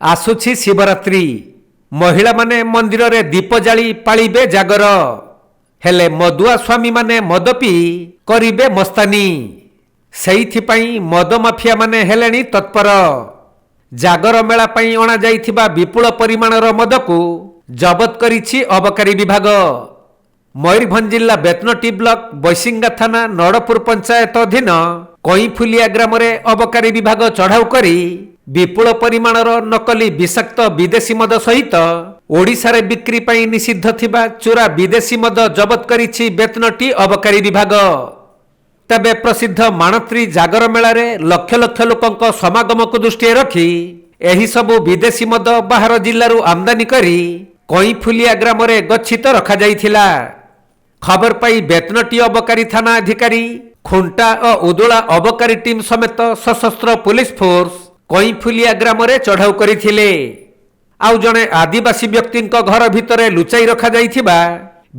आसुछि शिवरात्रि महिला माने मंदिर रे दीप जाली पालिबे जागर हेले मदुआ स्वामी माने मद पी करिबे मस्तानी सेइथिपाई मद माफिया माने हेलेनी तत्पर जागर मेला पाई अणा जाइथिबा विपुल परिमाणर मदकु जबत करिछि अबकारी विभाग। मयूरभंज जिला बेतनटी ब्लॉक बैसिंगा थाना नड़पुर पंचायत अधीन कईफुलिया ग्राम रे अबकारी विभाग चढ़ाऊ करी विपुल परिमाणर नकली विषाक्त विदेशी मद सहित ओडिशा रे बिक्री पाई निषिद्ध थिबा चोरा विदेशी मद जबत करिछि बेतनटी अबकारी विभाग। तबे प्रसिद्ध माणत्री जागर मेला रे लक्ष लक्ष लोकंक समागम को दृष्टि रखी एही सबु विदेशी मद बाहर जिल्लारू आमदानी करी कईफुलिया ग्राम रे गच्छित रखा जाइथिला। खबर पाई बेतनटी अबकारी थाना अधिकारी खुंटा और उदुला अबकारी टीम समेत सशस्त्र पुलिस फोर्स कईफुलिया ग्राम रे चढ़ाऊ करिथिले। आउ जणे आदिवासी व्यक्ति घर भितरे लुचाई रखा जाइथिबा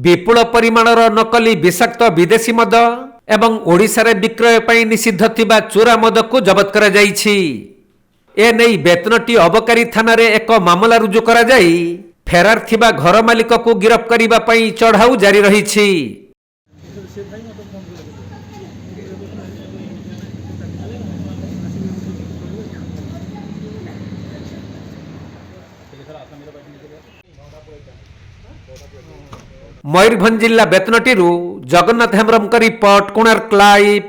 विपुल परिमाणर नकली विषाक्त विदेशी मद एवं ओडिशा रे विक्रय पाई निषिद्ध थिबा चोरा मद को जबत करा जाइछि। ए नै बेतनटी अबकारी थाना रे एक मामला रुजु करा जाई फेरार थिबा घर मालिक को गिरफ्त करिबा पाई चढ़ाऊ जारी रहिछि। मयूरभंज जिला बेतनटी जगन्नाथ हेम्ब्रम का रिपोर्ट कोणार्क लाइव।